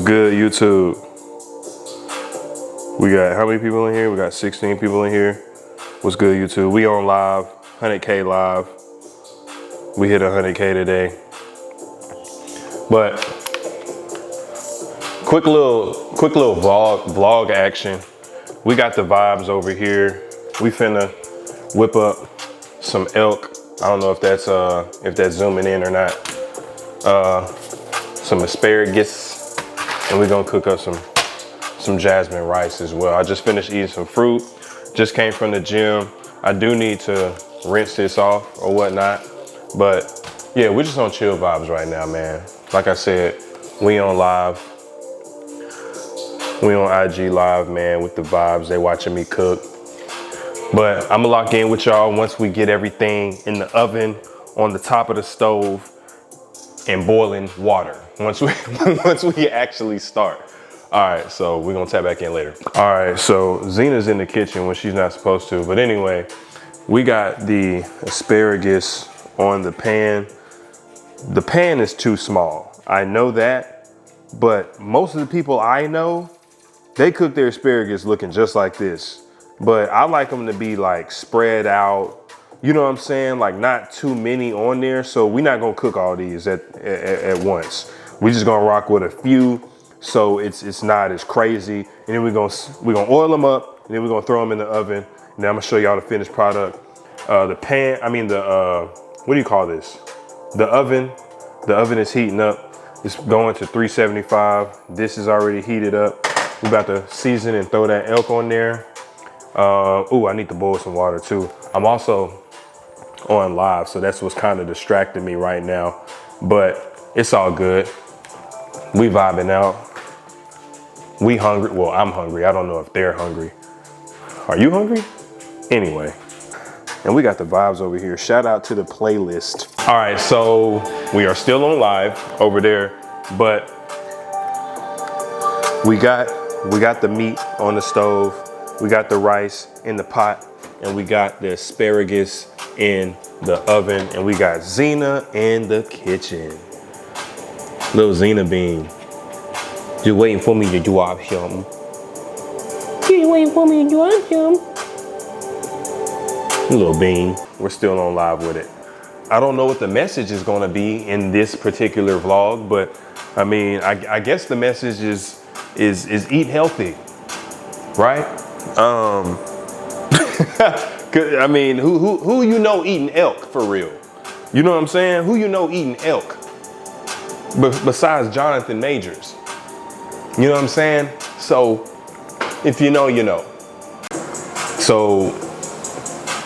What's good, YouTube? We got how many people in here? We got 16 people in here. What's good, YouTube? We on live, 100K live. We hit 100K today. But quick little vlog action. We got the vibes over here. We finna whip up some elk. I don't know if that's zooming in or not. Some asparagus, and we're gonna cook up some jasmine rice as well. I just finished eating some fruit, just came from the gym. I do need to rinse this off or whatnot, but yeah, we're just on chill vibes right now, man. Like I said, we on live. We on IG live, man, with the vibes. They watching me cook. But I'm gonna lock in with y'all once we get everything in the oven, on the top of the stove, and boiling water. Once we actually start. All right, so we're gonna tap back in later. All right, so Zena's in the kitchen when she's not supposed to. But anyway, we got the asparagus on the pan. The pan is too small. I know that, but most of the people I know, they cook their asparagus looking just like this. But I like them to be like spread out. You know what I'm saying? Like not too many on there. So we're not gonna cook all these at once. We just gonna rock with a few, so it's not as crazy. And then we're gonna oil them up, and then we're gonna throw them in the oven. And then I'm gonna show y'all the finished product. What do you call this? The oven is heating up. It's going to 375. This is already heated up. We're about to season and throw that elk on there. I need to boil some water too. I'm also on live, so that's what's kind of distracting me right now, but it's all good. We vibing out. We hungry. Well, I'm hungry. I don't know if they're hungry. Are you hungry? Anyway, and we got the vibes over here. Shout out to the playlist. All right, so we are still on live over there, but we got the meat on the stove. We got the rice in the pot, and we got the asparagus in the oven, and we got Zena in the kitchen. Little Zena bean. Just waiting for me to do up something. Just waiting for me to do up something. Little bean. We're still on live with it. I don't know what the message is gonna be in this particular vlog, but I mean, I guess the message is eat healthy, right? I mean, who you know eating elk for real? You know what I'm saying? Who you know eating elk? Besides Jonathan Majors. You know what I'm saying? So, if you know, you know. So,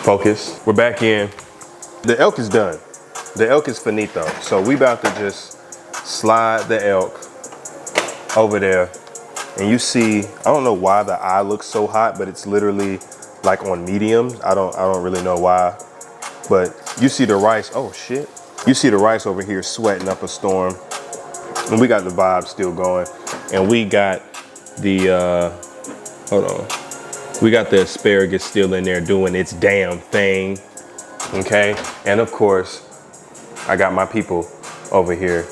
focus. We're back in. The elk is done. The elk is finito. So we about to just slide the elk over there. And you see, I don't know why the eye looks so hot, but it's literally like on medium. I don't really know why, but you see the rice. Oh shit. You see the rice over here sweating up a storm. And we got the vibe still going. And we got the, we got the asparagus still in there doing its damn thing. Okay. And of course, I got my people over here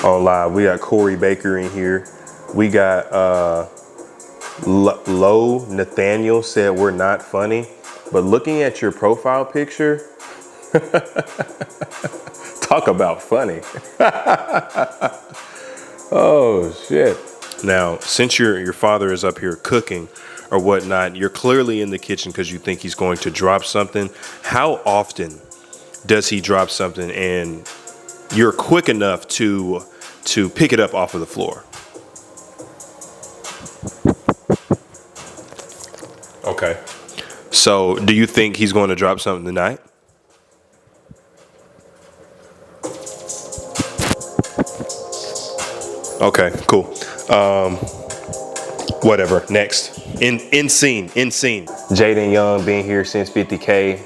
on live. We got Corey Baker in here. We got Low Nathaniel said we're not funny, but looking at your profile picture, talk about funny. Oh shit. Now, since your father is up here cooking or whatnot, you're clearly in the kitchen because you think he's going to drop something. How often does he drop something and you're quick enough to pick it up off of the floor? Okay. So do you think he's going to drop something tonight? Okay, cool. Whatever, next. In scene. Jaden Young being here since 50K.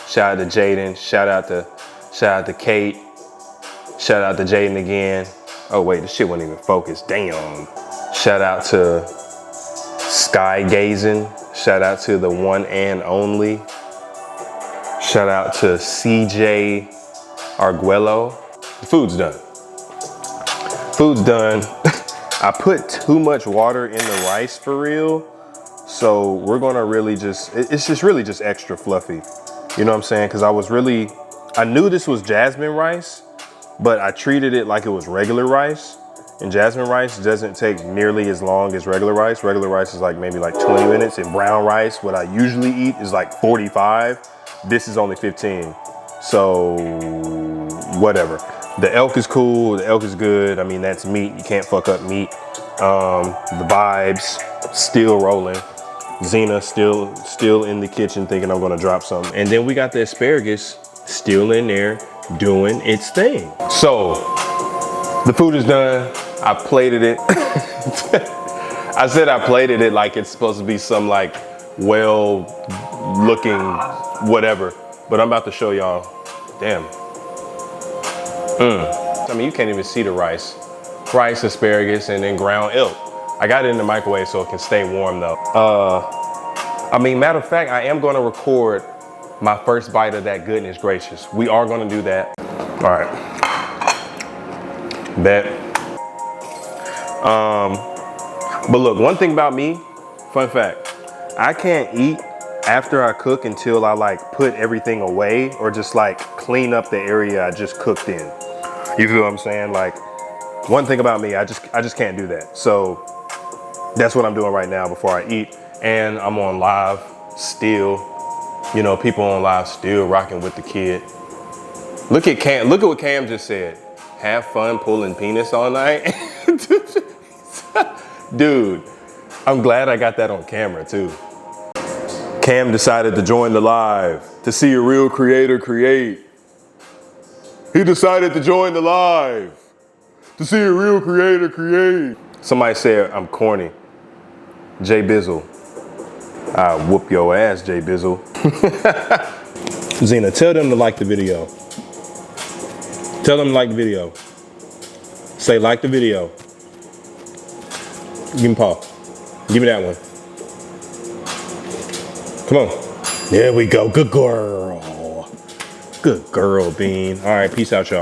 Shout out to Jaden. Shout out to Kate. Shout out to Jaden again. Oh wait, this shit wasn't even focused. Damn. Shout out to Sky Gazing. Shout out to the one and only. Shout out to CJ Arguello. The food's done. I put too much water in the rice for real. So we're gonna really it's just really just extra fluffy. You know what I'm saying? Cause I knew this was jasmine rice, but I treated it like it was regular rice. And jasmine rice doesn't take nearly as long as regular rice. Regular rice is like maybe like 20 minutes, and brown rice, what I usually eat, is like 45. This is only 15. So whatever. The elk is cool, the elk is good. I mean, that's meat, you can't fuck up meat. The vibes, still rolling. Zena still in the kitchen thinking I'm gonna drop something. And then we got the asparagus still in there doing its thing. So the food is done. I plated it. I said I plated it like it's supposed to be some like well looking whatever, but I'm about to show y'all. Damn. I mean, you can't even see the rice. Rice, asparagus, and then ground elk. I got it in the microwave so it can stay warm though. I mean, matter of fact, I am gonna record my first bite of that, goodness gracious. We are gonna do that. All right, bet. But look, one thing about me, fun fact, I can't eat after I cook until I like put everything away or just like clean up the area I just cooked in. You feel what I'm saying? Like, one thing about me, I just can't do that. So that's what I'm doing right now before I eat. And I'm on live still. You know, people on live still rocking with the kid. Look at Cam, look at what Cam just said. Have fun pulling penis all night. Dude, I'm glad I got that on camera too. Cam decided to join the live to see a real creator create. He decided to join the live to see a real creator create. Somebody said I'm corny. Jay Bizzle. I'll whoop your ass, Jay Bizzle. Zena, tell them to like the video. Tell them to like the video. Say like the video. Give me Paul. Give me that one. Come on. There we go. Good girl. Good girl, Bean. All right, peace out, y'all.